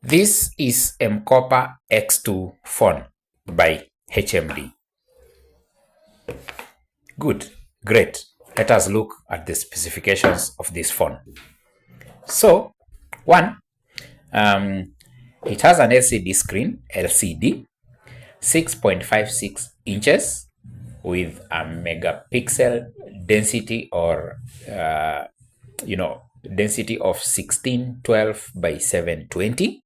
This is Kopa X2 phone by HMD. Good, great. Let us look at the specifications of this phone. So, one, it has an LCD screen, 6.56 inches with a megapixel density or, density of 1612 by 720.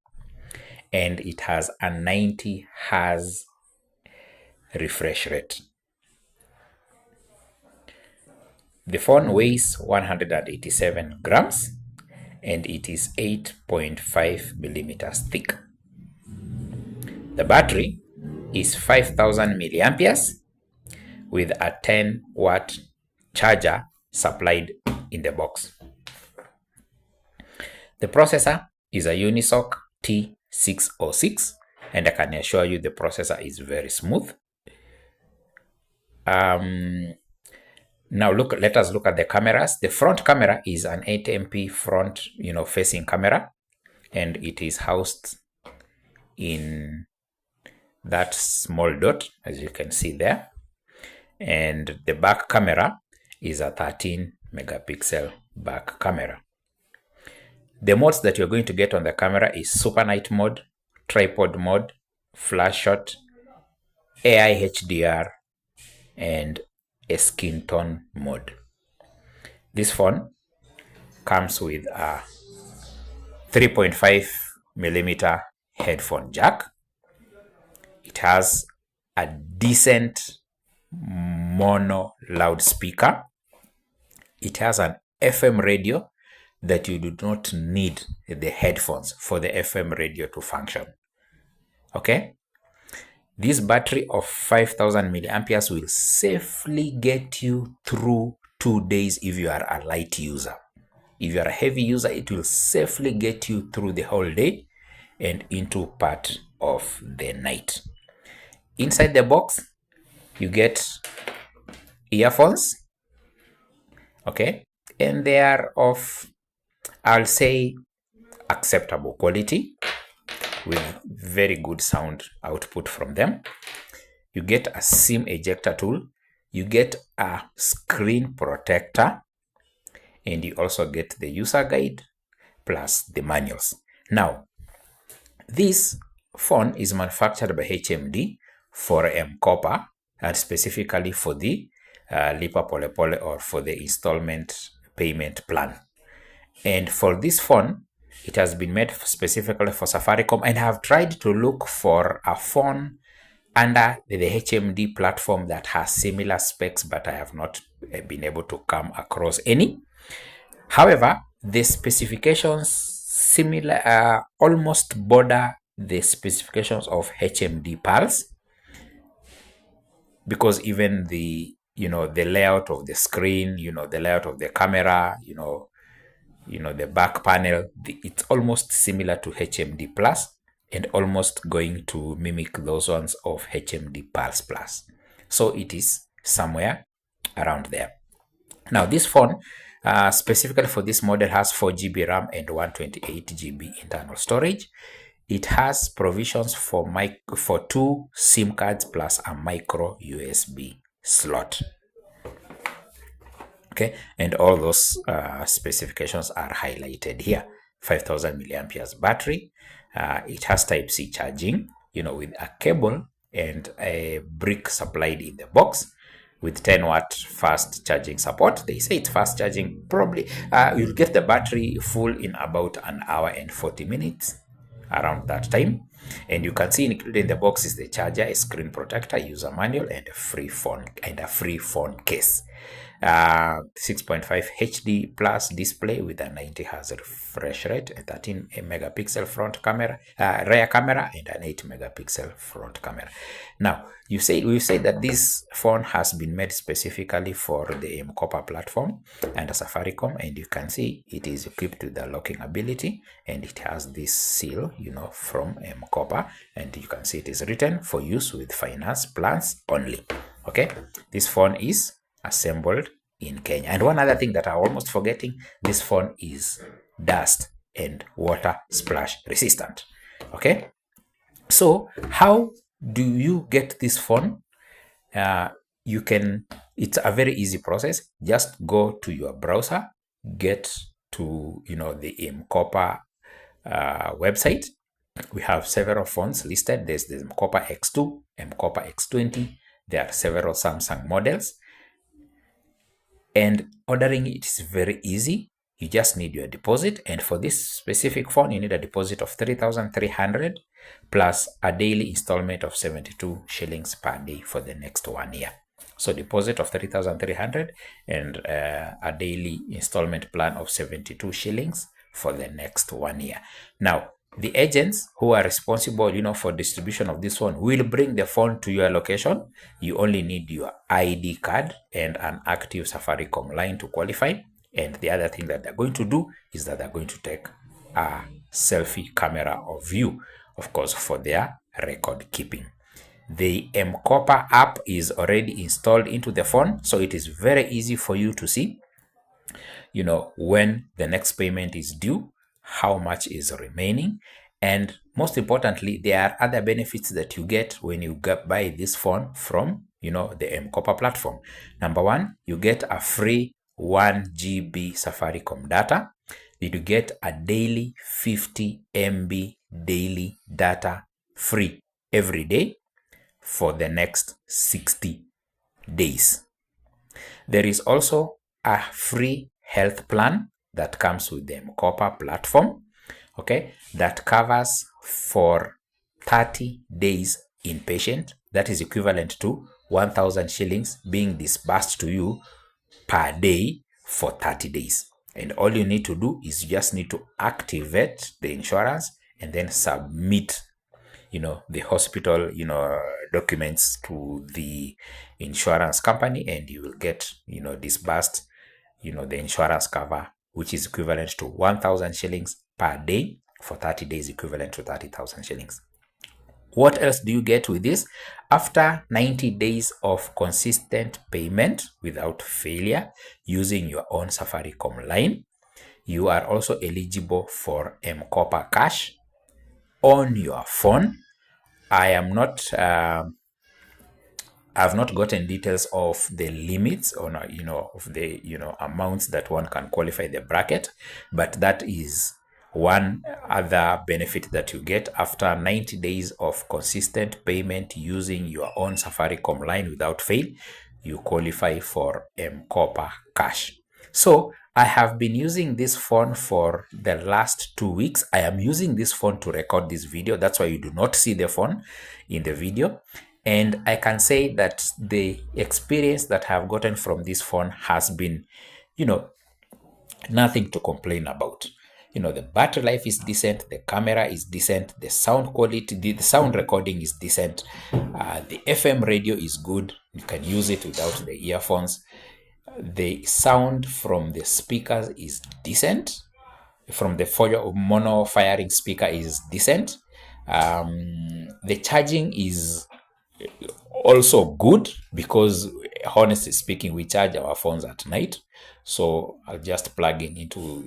And it has a 90 Hz refresh rate. The phone weighs 187 grams and it is 8.5 millimeters thick. The battery is 5000 milliamperes with a 10-watt charger supplied in the box. The processor is a Unisoc T606, and I can assure you the processor is very smooth. Now let us look at the cameras. The front camera is an 8MP front, facing camera, and it is housed in that small dot, as you can see there. And the back camera is a 13 megapixel back camera. The modes that you're going to get on the camera is super night mode, tripod mode, flash shot, AI HDR, and a skin tone mode. This phone comes with a 3.5 millimeter headphone jack. It has a decent mono loudspeaker. It has an FM radio that you do not need the headphones for the FM radio to function. Okay? This battery of 5000 milliamperes will safely get you through 2 days if you are a light user. If you are a heavy user, it will safely get you through the whole day and into part of the night. Inside the box, you get earphones, okay? And they are of, I'll say, acceptable quality with very good sound output from them. You get a SIM ejector tool, you get a screen protector, and you also get the user guide plus the manuals. Now, this phone is manufactured by HMD for Kopa, and specifically for the Lipa Pole Pole, or for the installment payment plan. And for this phone, it has been made specifically for Safaricom, and I have tried to look for a phone under the HMD platform that has similar specs, but I have not been able to come across any. However, the specifications almost border the specifications of HMD Pulse, because even the layout of the screen, the layout of the camera, the back panel, it's almost similar to HMD Plus and almost going to mimic those ones of HMD Pulse Plus. So it is somewhere around there. Now, this phone, specifically for this model, has 4GB RAM and 128GB internal storage. It has provisions for 2 SIM cards plus a micro USB slot. Okay, and all those specifications are highlighted here. 5000 milliamperes battery. It has Type-C charging, with a cable and a brick supplied in the box, with 10-watt fast charging support. They say it's fast charging. Probably you'll get the battery full in about an hour and 40 minutes, around that time. And you can see included in the box is the charger, a screen protector, user manual, and a free phone case. 6.5 HD plus display with a 90 Hz refresh rate, a 13 megapixel front camera, rear camera, and an 8 megapixel front camera. Now, we've said that this phone has been made specifically for the Kopa platform and Safaricom, and you can see it is equipped with the locking ability, and it has this seal, from Kopa, and you can see it is written for use with finance plans only. Okay, this phone is assembled in Kenya. And one other thing that I'm almost forgetting, this phone is dust and water splash resistant. Okay, so how do you get this phone? You can, it's a very easy process. Just go to your browser, get to the Kopa website. We have several phones listed. There's the Kopa X2, Kopa X20. There are several Samsung models, and ordering it is very easy. You just need your deposit, and for this specific phone, you need a deposit of 3,300 plus a daily installment of 72 shillings per day for the next 1 year. So deposit of 3,300 and a daily installment plan of 72 shillings for the next 1 year. Now, the agents who are responsible, for distribution of this phone will bring the phone to your location. You only need your ID card and an active Safaricom line to qualify. And the other thing that they're going to do is that they're going to take a selfie camera of you, of course, for their record keeping. The Kopa app is already installed into the phone, so it is very easy for you to see, when the next payment is due, how much is remaining. And most importantly, there are other benefits that you get when you buy this phone from, the Kopa platform. Number one, you get a free 1 GB Safaricom data. You get a daily 50 MB daily data free every day for the next 60 days. There is also a free health plan that comes with the Kopa platform, okay, that covers for 30 days inpatient. That is equivalent to 1,000 shillings being disbursed to you per day for 30 days. And all you need to do is you just need to activate the insurance and then submit the hospital documents to the insurance company, and you will get disbursed the insurance cover, which is equivalent to 1,000 shillings per day for 30 days, equivalent to 30,000 shillings. What else do you get with this? After 90 days of consistent payment without failure using your own Safaricom line, you are also eligible for Kopa Cash on your phone. I've not gotten details of the limits or of the amounts that one can qualify the bracket, but that is one other benefit that you get after 90 days of consistent payment using your own Safaricom line without fail. You qualify for Kopa Cash. So I have been using this phone for the last 2 weeks. I am using this phone to record this video. That's why you do not see the phone in the video. And I can say that the experience that I have gotten from this phone has been, nothing to complain about. The battery life is decent, the camera is decent, the sound quality, the sound recording is decent, the FM radio is good. You can use it without the earphones. The sound from the speakers is decent. From the mono firing speaker is decent. The charging is also good because, honestly speaking, we charge our phones at night. So I'll just plug in into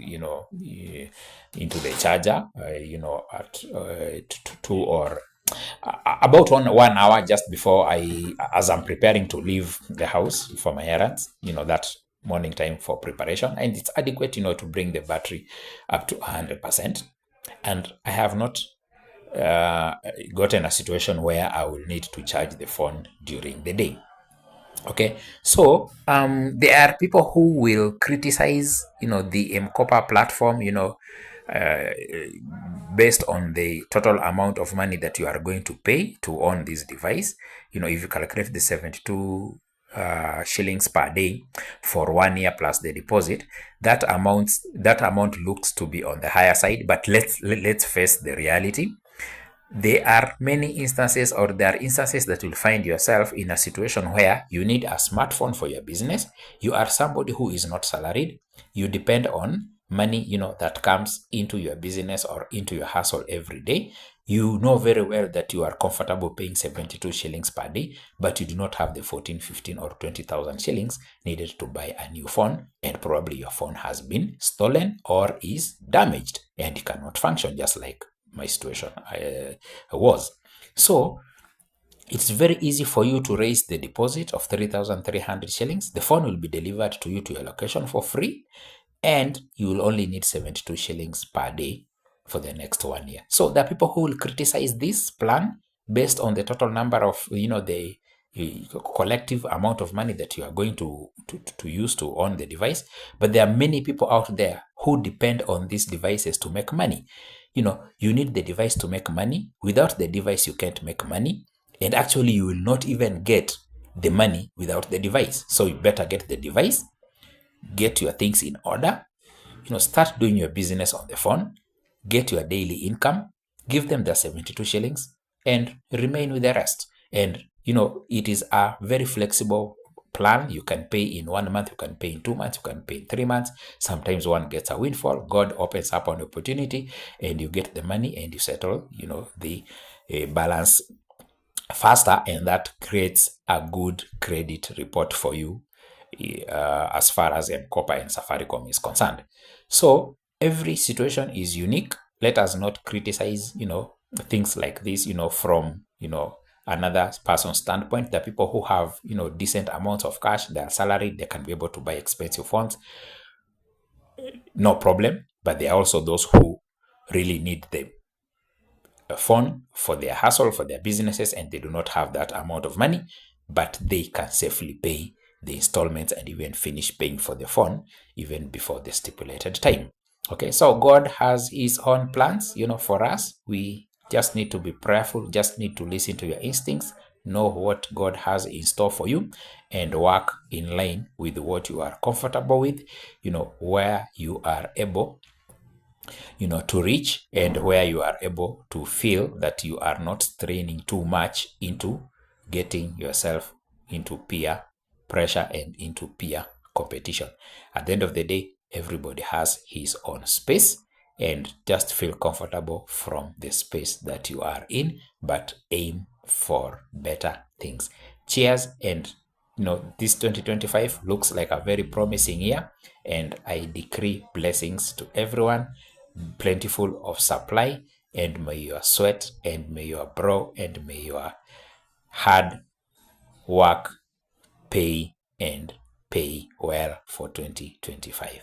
the charger, at 2 or about 1 hour just before as I'm preparing to leave the house for my errands, that morning time for preparation, and it's adequate, to bring the battery up to 100%. And I have not gotten a situation where I will need to charge the phone during the day. Okay, so there are people who will criticize, the Kopa platform, based on the total amount of money that you are going to pay to own this device. If you calculate the 72 shillings per day for 1 year plus the deposit, that amount looks to be on the higher side. But let's face the reality. There are instances that you'll find yourself in a situation where you need a smartphone for your business. You are somebody who is not salaried. You depend on money, that comes into your business or into your household every day. You know very well that you are comfortable paying 72 shillings per day, but you do not have the 14, 15 or 20,000 shillings needed to buy a new phone, and probably your phone has been stolen or is damaged and it cannot function, just like my situation was. So it's very easy for you to raise the deposit of 3,300 shillings. The phone will be delivered to you to your location for free, and you will only need 72 shillings per day for the next 1 year. So there are people who will criticize this plan based on the total number of, the collective amount of money that you are going to use to own the device. But there are many people out there who depend on these devices to make money. You need the device to make money. Without the device, you can't make money. And actually, you will not even get the money without the device. So you better get the device, get your things in order, start doing your business on the phone, get your daily income, give them the 72 shillings, and remain with the rest. And, it is a very flexible plan. You can pay in 1 month, you can pay in 2 months, you can pay in 3 months. Sometimes one gets a windfall. God opens up an opportunity and you get the money and you settle, the balance faster, and that creates a good credit report for you as far as Kopa and Safaricom is concerned. So every situation is unique. Let us not criticize, things like this, from, another person's standpoint. The people who have, decent amounts of cash, their salary, they can be able to buy expensive phones, no problem. But there are also those who really need them a phone for their hustle, for their businesses, and they do not have that amount of money, but they can safely pay the installments and even finish paying for the phone even before the stipulated time. Okay, so God has his own plans, for us. We just need to be prayerful, just need to listen to your instincts, know what God has in store for you, and work in line with what you are comfortable with, where you are able to reach, and where you are able to feel that you are not straining too much into getting yourself into peer pressure and into peer competition. At the end of the day, everybody has his own space, and just feel comfortable from the space that you are in, but aim for better things. Cheers. And this 2025 looks like a very promising year, and I decree blessings to everyone, plentiful of supply, and may your sweat and may your brow and may your hard work pay, and pay well for 2025.